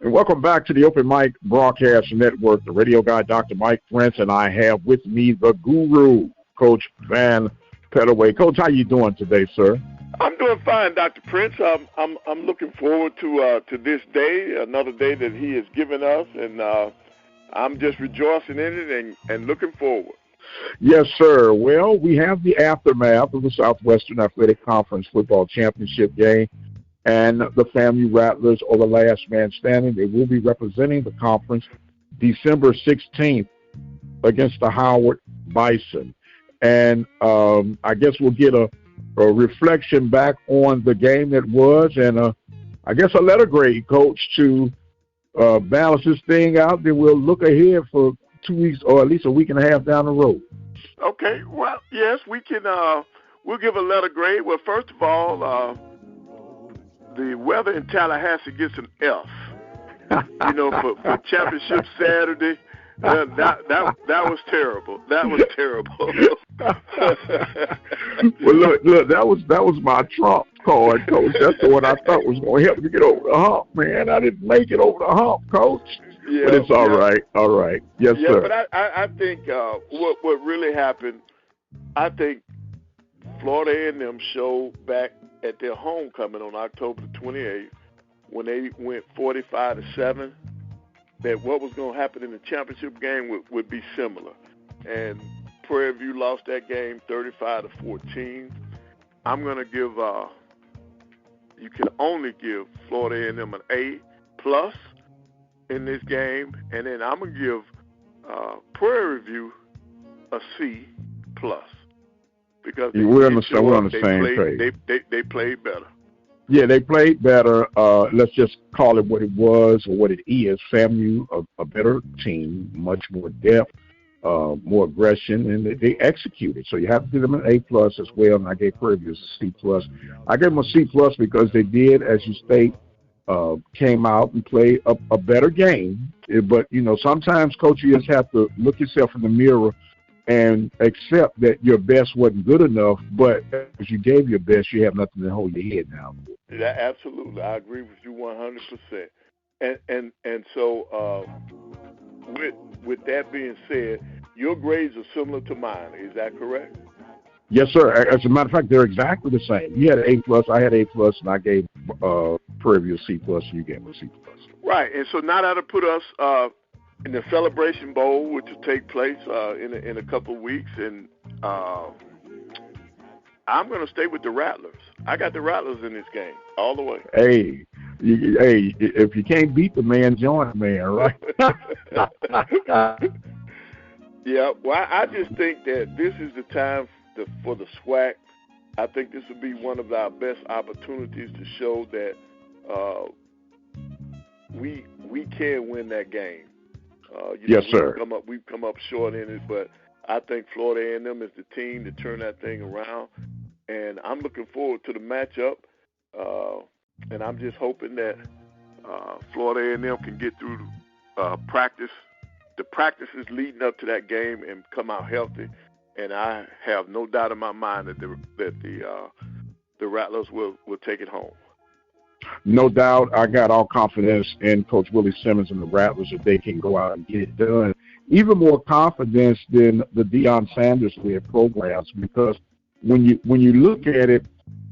And welcome back to the Open Mic Broadcast Network, the radio guy, Dr. Mike Prince, and I have with me the guru, Coach Van Pettaway. Coach, how you doing today, sir? I'm doing fine, Dr. Prince. I'm looking forward to this day, another day that he has given us, and I'm just rejoicing in it and looking forward. Yes, sir. Well, we have the aftermath of the Southwestern Athletic Conference football championship game, and the FAMU Rattlers are the last man standing. They will be representing the conference December 16th against the Howard Bison. And I guess we'll get a reflection back on the game that was, and I guess a letter grade, Coach, to balance this thing out. Then we'll look ahead for 2 weeks or at least a week and a half down the road. Okay. Well, yes, we can. We'll give a letter grade. Well, first of all, the weather in Tallahassee gets an F. You know, for championship Saturday, that was terrible. That was terrible. Well, look, that was my trump card, Coach. That's the one I thought was going to help me get over the hump, man. I didn't make it over the hump, Coach. Yeah, but it's all right. All right. Yes, yeah, sir. But I think what really happened, I think Florida A&M showed back at their homecoming on October the 28th when they went 45-7, that what was going to happen in the championship game would be similar. And Prairie View lost that game 35-14. I'm going to give you can only give Florida A&M an A+ in this game, and then I'm going to give Prairie View a C+. Because we're on the same page. They played better. Yeah, they played better. Let's just call it what it was or what it is. FAMU, a better team, much more depth, more aggression, and they executed. So you have to give them an A+ as well, and I gave Prairie View a C+. I gave them a C+ because they did, as you state, came out and played a better game. But, you know, sometimes, Coach, you just have to look yourself in the mirror and accept that your best wasn't good enough, but as you gave your best, you have nothing to hold your head down for. Yeah, absolutely. I agree with you 100%. And so with that being said, your grades are similar to mine. Is that correct? Yes, sir. As a matter of fact, they're exactly the same. You had an A+, I had A+, and I gave Prairie View a C+, and you gave me a C+. Right, and so now that'll put us in the Celebration Bowl, which will take place in a couple of weeks, and I'm going to stay with the Rattlers. I got the Rattlers in this game all the way. Hey, if you can't beat the man, join the man, right? Yeah, well, I just think that this is the time for the SWAC. I think this will be one of our best opportunities to show that we can win that game. Yes, sir. We've come up short in it, but I think Florida A&M is the team to turn that thing around, and I'm looking forward to the matchup. And I'm just hoping that Florida A&M can get through practice, the practices leading up to that game, and come out healthy. And I have no doubt in my mind that the Rattlers will take it home. No doubt. I got all confidence in Coach Willie Simmons and the Rattlers that they can go out and get it done. Even more confidence than the Deion Sanders-led programs, because when you look at it,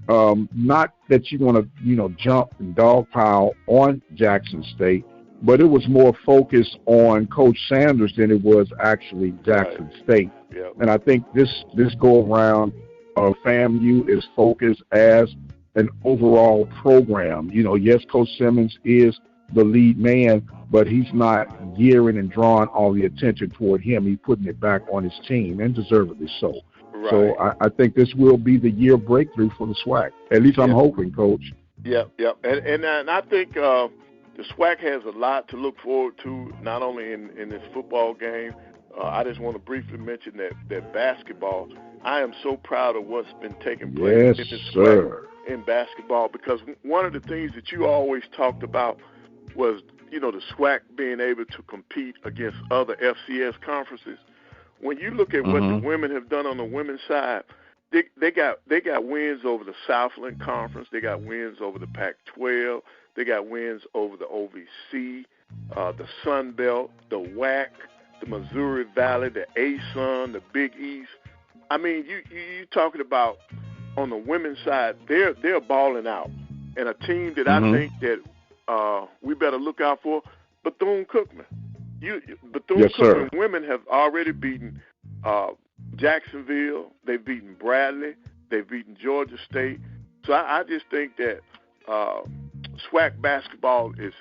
not that you want to jump and dogpile on Jackson State, but it was more focused on Coach Sanders than it was actually Jackson State. Yep. And I think this go around, FAMU is focused as an overall program. Yes, Coach Simmons is the lead man, but he's not gearing and drawing all the attention toward him. He's putting it back on his team, and deservedly so. Right. So I think this will be the year breakthrough for the SWAC. At least I'm hoping, Coach. Yep. And I think the SWAC has a lot to look forward to, not only in this football game. I just want to briefly mention that basketball. I am so proud of what's been taking place in the SWAC in basketball, because one of the things that you always talked about was, the SWAC being able to compete against other FCS conferences. When you look at what the women have done on the women's side, they got wins over the Southland Conference. They got wins over the Pac-12. They got wins over the OVC, the Sun Belt, the WAC, the Missouri Valley, the ASUN, the Big East. I mean, you talking about on the women's side, they're balling out, and a team that I think that we better look out for, Bethune-Cookman. Bethune-Cookman women have already beaten Jacksonville. They've beaten Bradley. They've beaten Georgia State. So I just think that SWAC basketball is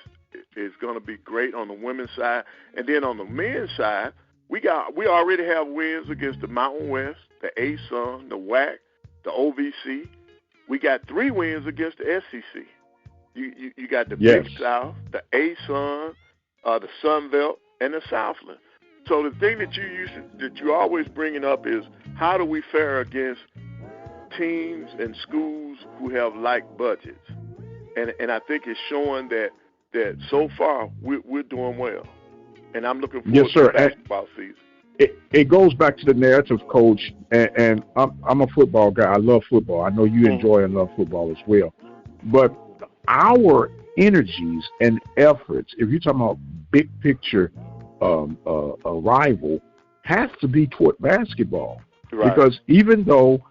going to be great on the women's side, and then on the men's side, we already have wins against the Mountain West, the ASUN, the WAC, the OVC. We got 3 wins against the SEC. You got the Big South, the ASUN, the Sun Belt, and the Southland. So the thing that you always bringing up is how do we fare against teams and schools who have like budgets, and I think it's showing that so far we're doing well, and I'm looking forward to the basketball season. It goes back to the narrative, Coach, and I'm a football guy. I love football. I know you enjoy and love football as well, but our energies and efforts, if you're talking about big picture arrival, has to be toward basketball. Right. Because even though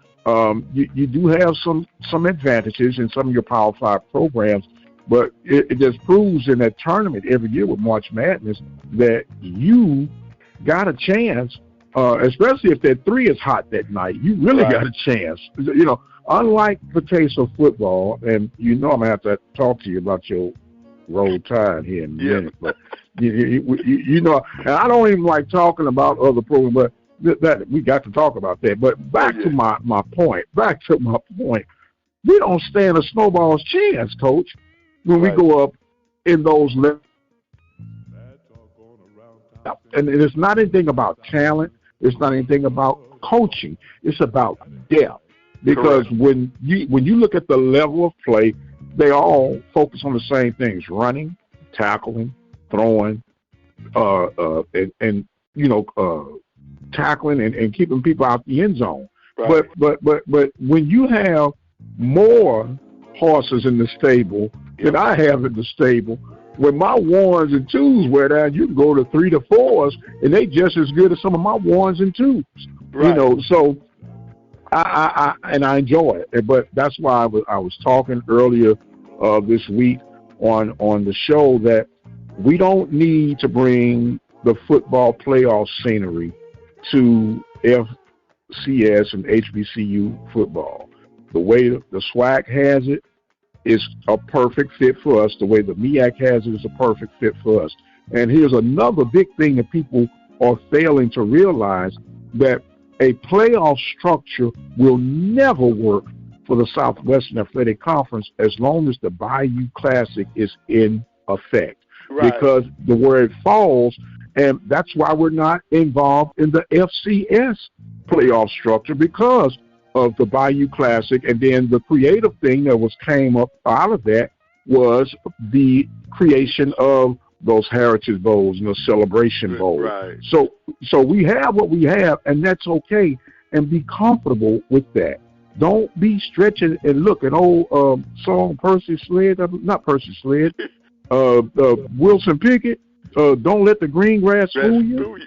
you do have some advantages in some of your Power 5 programs, but it just proves in that tournament every year with March Madness that you got a chance, especially if that 3 is hot that night. You really got a chance. You know, unlike the case of football, and I'm going to have to talk to you about your Roll Tide here in a minute, but you know, and I don't even like talking about other programs, but that we got to talk about that. But back to my point. We don't stand a snowball's chance, Coach, when we go up in those levels. And it's not anything about talent. It's not anything about coaching. It's about depth. Because when you look at the level of play, they all focus on the same things: running, tackling, throwing, and tackling and keeping people out the end zone. Right. But when you have more horses in the stable than I have in the stable, when my 1s and 2s wear down, you can go to 3 to 4s, and they just as good as some of my 1s and 2s. Right. You know, so I enjoy it. But that's why I was talking earlier this week on the show that we don't need to bring the football playoff scenery to FCS and HBCU football. The way the SWAC has it is a perfect fit for us. The way the MEAC has it is a perfect fit for us. And here's another big thing that people are failing to realize, that a playoff structure will never work for the Southwestern Athletic Conference as long as the Bayou Classic is in effect. Right. Because the where it falls, and that's why we're not involved in the FCS playoff structure, because of the Bayou Classic. And then the creative thing that came up out of that was the creation of those Heritage Bowls and the Celebration Bowls. Right. So we have what we have, and that's okay, and be comfortable with that. Don't be stretching and look at old song Wilson Pickett. Don't let the green grass fool you.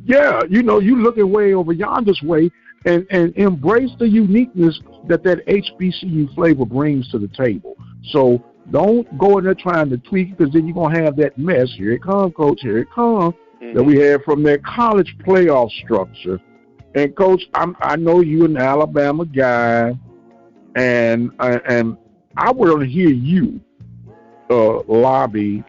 Yeah, you looking way over yonder's way, and embrace the uniqueness that HBCU flavor brings to the table. So don't go in there trying to tweak, because then you're going to have that mess. Here it comes, Coach. Here it comes. That we had from that college playoff structure. And, Coach, I know you're an Alabama guy, and I want to hear you lobby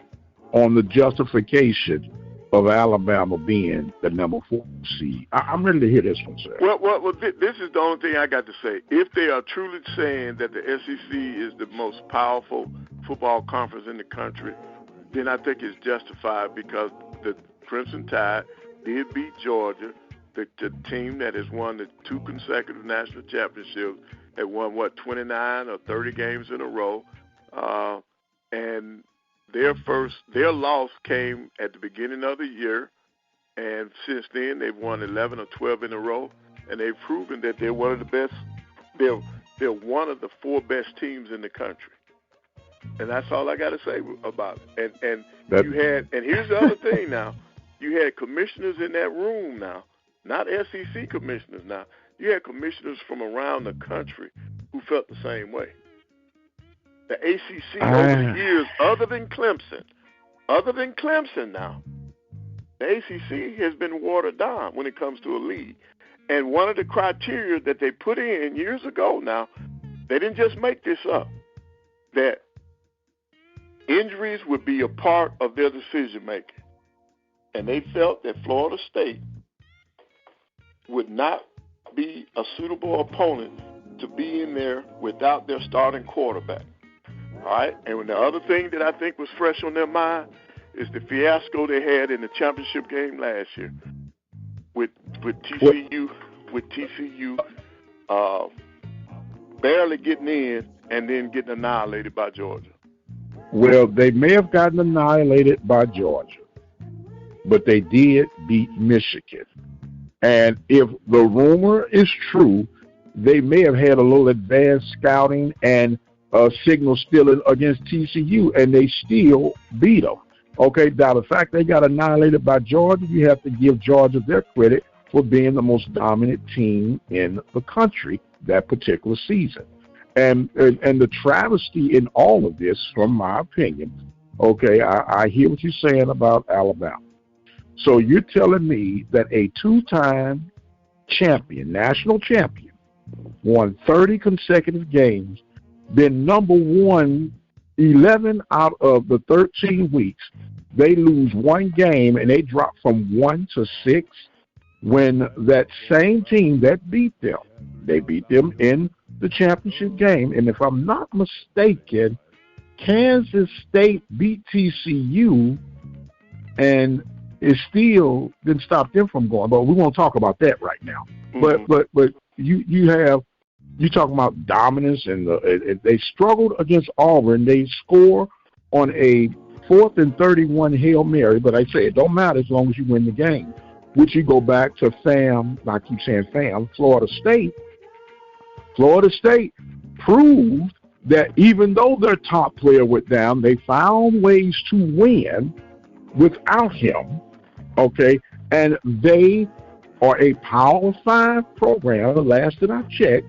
on the justification of Alabama being the number 4 seed. I'm ready to hear this one, sir. Well, this is the only thing I got to say. If they are truly saying that the SEC is the most powerful football conference in the country, then I think it's justified, because the Crimson Tide did beat Georgia, the team that has won the 2 consecutive national championships, had won, 29 or 30 games in a row, and their loss came at the beginning of the year, and since then they've won 11 or 12 in a row, and they've proven that they're one of the best. They're one of the 4 best teams in the country, and that's all I got to say about it. And here's the other thing now. You had commissioners in that room now, not SEC commissioners now. You had commissioners from around the country who felt the same way. The ACC over the years, other than Clemson now, the ACC has been watered down when it comes to a league. And one of the criteria that they put in years ago now, they didn't just make this up, that injuries would be a part of their decision making. And they felt that Florida State would not be a suitable opponent to be in there without their starting quarterback. All right? And the other thing that I think was fresh on their mind is the fiasco they had in the championship game last year with TCU barely getting in and then getting annihilated by Georgia. Well, they may have gotten annihilated by Georgia, but they did beat Michigan. And if the rumor is true, they may have had a little advanced scouting and signal stealing against TCU, and they still beat them. Okay, now the fact they got annihilated by Georgia, you have to give Georgia their credit for being the most dominant team in the country that particular season. And the travesty in all of this, from my opinion, okay, I hear what you're saying about Alabama. So you're telling me that a 2-time champion, national champion, won 30 consecutive games, been number 1 11 out of the 13 weeks, they lose 1 game and they drop from 1 to 6 when that same team that beat them, they beat them in the championship game. And if I'm not mistaken, Kansas State beat TCU and it still didn't stop them from going. But we won't talk about that right now. Mm-hmm. But you talking about dominance, and they struggled against Auburn. They score on a 4th and 31 Hail Mary, but I say it don't matter as long as you win the game. Which you go back to I keep saying Florida State. Florida State proved that even though their top player went down, they found ways to win without him, okay? And they are a Power 5 program, the last that I checked,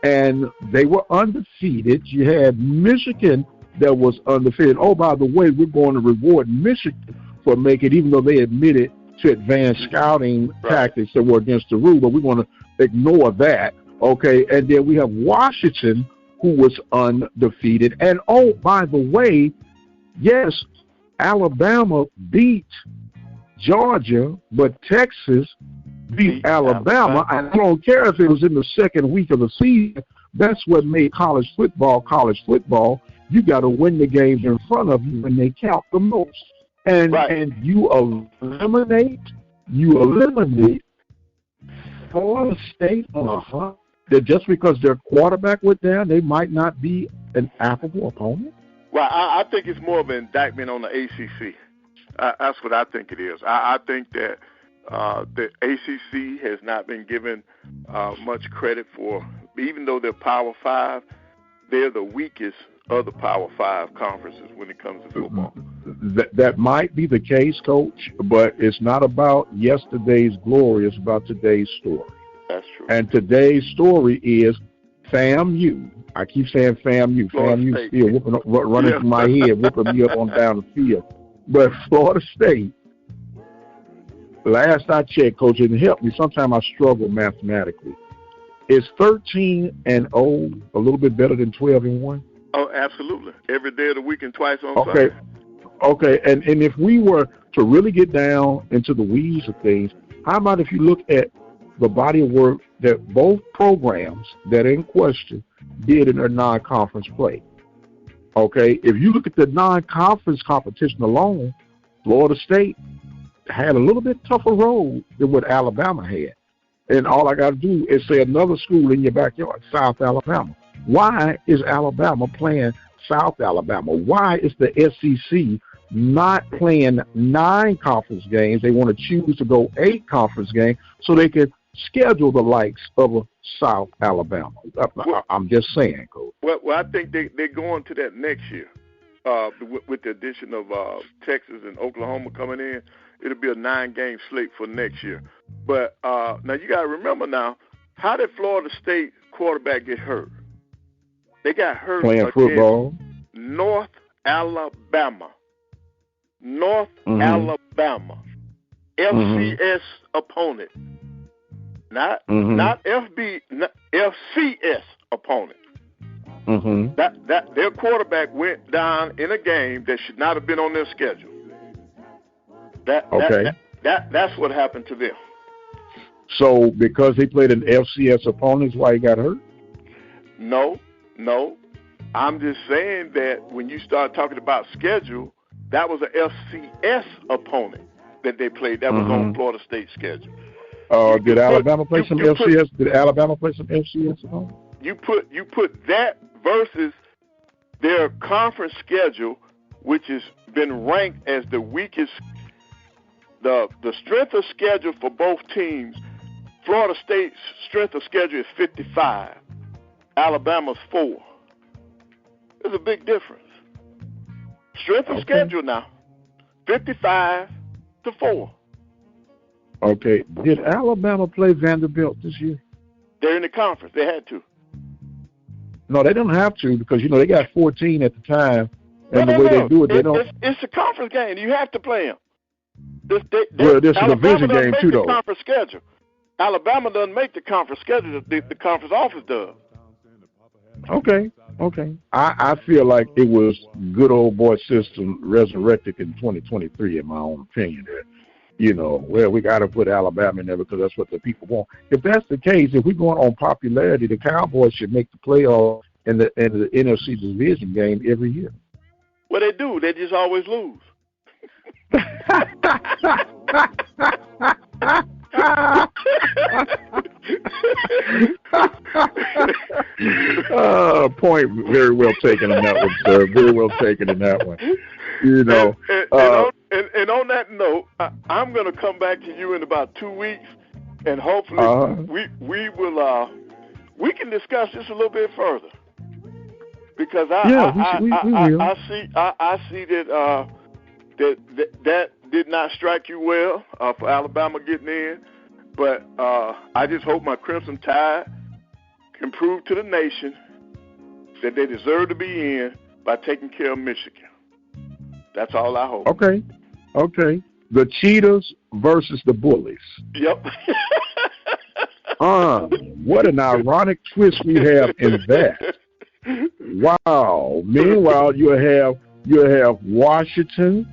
and they were undefeated. You had Michigan that was undefeated. Oh, by the way, we're going to reward Michigan for making, even though they admitted to advanced scouting tactics that were against the rule, but we want to ignore that, okay? And then we have Washington, who was undefeated. And, oh, by the way, yes, Alabama beat Georgia, but Texas beat Alabama. And I don't care if it was in the second week of the season. That's what made college football. You got to win the games in front of you when they count the most. And you eliminate Florida State on a hunt that just because their quarterback went down, they might not be an affable opponent? Well, I think it's more of an indictment on the ACC. That's what I think it is. I think that the ACC has not been given much credit for, even though they're Power 5, they're the weakest of the Power 5 conferences when it comes to football. That might be the case, Coach, but it's not about yesterday's glory. It's about today's story. That's true. And today's story is FAMU. I keep saying FAMU. FAMU still running through my head, whipping me up on down the field. But Florida State, last I checked, Coach, it helped me. Sometimes I struggle mathematically. Is 13-0 a little bit better than 12-1? Oh, absolutely. Every day of the week and twice on Sunday. Okay. And if we were to really get down into the weeds of things, how about if you look at the body of work that both programs that are in question did in their non-conference play? Okay, if you look at the non-conference competition alone, Florida State had a little bit tougher road than what Alabama had. And all I got to do is say another school in your backyard, South Alabama. Why is Alabama playing South Alabama? Why is the SEC not playing 9 conference games? They want to choose to go 8 conference games so they can schedule the likes of South Alabama. I'm just saying, Coach. Well, I think they're going to that next year with the addition of Texas and Oklahoma coming in. It'll be a 9-game slate for next year. But now you got to remember now, how did Florida State quarterback get hurt? They got hurt playing football. North Alabama. Alabama. FCS opponent. Not FCS opponent. That their quarterback went down in a game that should not have been on their schedule. That's what happened to them. So because he played an FCS opponent, is why he got hurt? No. I'm just saying that when you start talking about schedule, that was an FCS opponent that they played. That was on Florida State's schedule. Did Alabama play some FCS? Did Alabama play some FCS opponent? You put that versus their conference schedule, which has been ranked as the weakest. The strength of schedule for both teams, Florida State's strength of schedule is 55. Alabama's 4. There's a big difference. Strength of schedule now, 55 to 4. Okay. Did Alabama play Vanderbilt this year? They're in the conference. They had to. No, they don't have to because, they got 14 at the time. And the way they do it, they don't. It's a conference game. You have to play them. This is a division game, too, though. Conference schedule. Alabama doesn't make the conference schedule. The conference office does. Okay. I feel like it was good old boy system resurrected in 2023, in my own opinion. That, we got to put Alabama in there because that's what the people want. If that's the case, if we're going on popularity, the Cowboys should make the playoff in the NFC division game every year. Well, they do. They just always lose. Point very well taken in that one, sir. Very well taken in that one. And on that note, I'm going to come back to you in about 2 weeks, and hopefully we can discuss this a little bit further because I see that did not strike you well for Alabama getting in, but I just hope my Crimson Tide can prove to the nation that they deserve to be in by taking care of Michigan. That's all I hope. Okay. The Cheetahs versus the Bullies. Yep. What an ironic twist we have in that. Wow. Meanwhile, you have Washington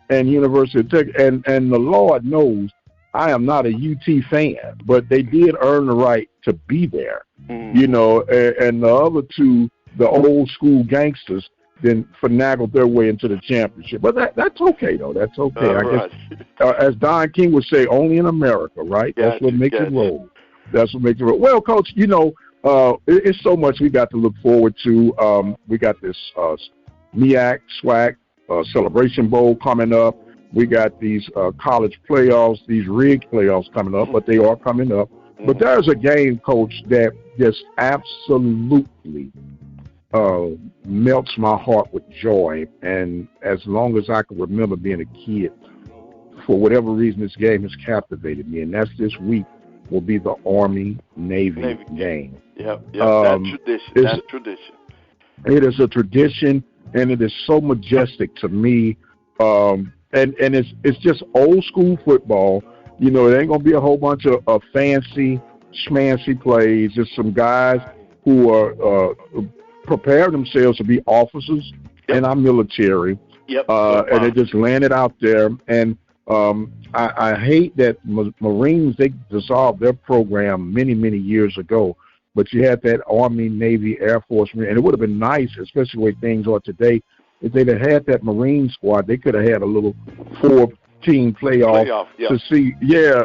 and University of Texas, and the Lord knows I am not a UT fan, but they did earn the right to be there, and the other two, the old school gangsters, then finagled their way into the championship. But that's okay, though. That's okay. I guess, as Don King would say, only in America, right? That's what makes it roll. That's what makes it roll. Well, Coach, it's so much we got to look forward to. We got this SWAC Celebration Bowl coming up. We got these college playoffs, these rigged playoffs coming up, but they are coming up. But there's a game, Coach, that just absolutely melts my heart with joy. And as long as I can remember being a kid, for whatever reason, this game has captivated me. And that's this week will be the Army-Navy game. Yep. That's tradition. That's a tradition. It is a tradition, and it is so majestic to me. And it's just old school football. It ain't gonna be a whole bunch of fancy schmancy plays. There's some guys who are preparing themselves to be officers in our military. Yep. And they just landed out there. And I hate that Marines, they dissolved their program many, many years ago. But you had that Army, Navy, Air Force, and it would have been nice, especially the way things are today, if they'd have had that Marine squad. They could have had a little 4-team playoff to see,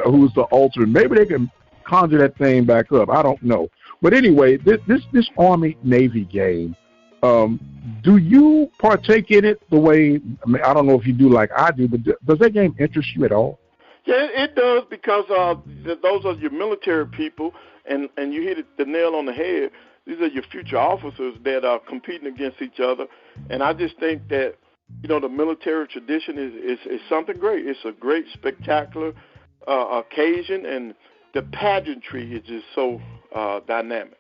who's the ultimate. Maybe they can conjure that thing back up. I don't know. But anyway, this Army-Navy game, do you partake in it the way, I don't know if you do like I do, but does that game interest you at all? Yeah, it does, because those are your military people, and you hit the nail on the head. These are your future officers that are competing against each other, and I just think that, you know, the military tradition is something great. It's a great, spectacular occasion, and the pageantry is just so dynamic.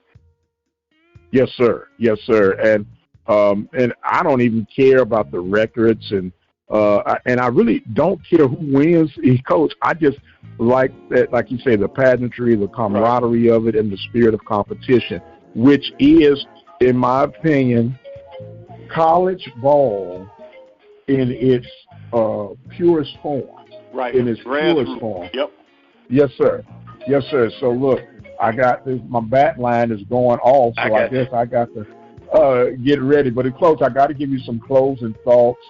Yes, sir. Yes, sir. And I don't even care about the records, and I really don't care who wins, coach. I just like that, like you say, the pageantry, the camaraderie of it, and the spirit of competition, which is, in my opinion, college ball in its purest form. Right. In its purest form. Yep. Yes, sir. Yes, sir. So look, I got this. My bat line is going off, so I guess I got to get ready. But Coach, I got to give you some closing thoughts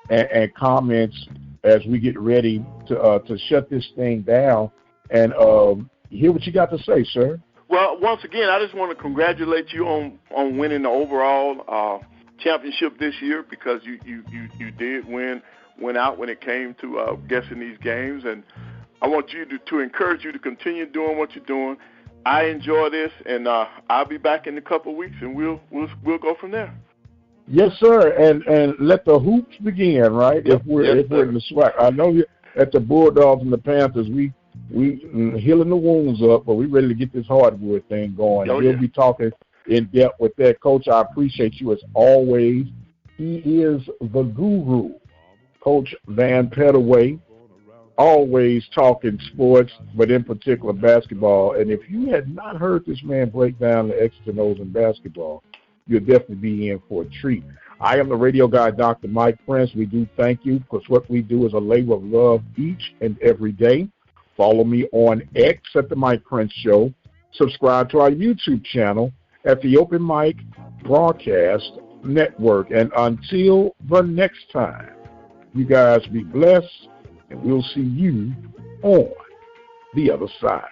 and comments as we get ready to shut this thing down, and hear what you got to say, sir. Well, once again, I just want to congratulate you on winning the overall championship this year, because you did win out when it came to guessing these games, and I want you to encourage you to continue doing what you're doing. I enjoy this, and I'll be back in a couple of weeks, and we'll go from there. Yes, sir, and let the hoops begin, right? Yep. If we're in the SWAC, I know you at the Bulldogs and the Panthers, we healing the wounds up, but we ready to get this hardwood thing going. We'll be talking in depth with that, Coach. I appreciate you as always. He is the guru, Coach Van Pettaway. Always talking sports, but in particular basketball. And if you had not heard this man break down the X's and O's in basketball, you'll definitely be in for a treat. I am the radio guy, Dr. Mike Prince. We do thank you, because what we do is a labor of love each and every day. Follow me on X at the Mike Prince Show. Subscribe to our YouTube channel at the Open Mic Broadcast Network. And until the next time, you guys be blessed, and we'll see you on the other side.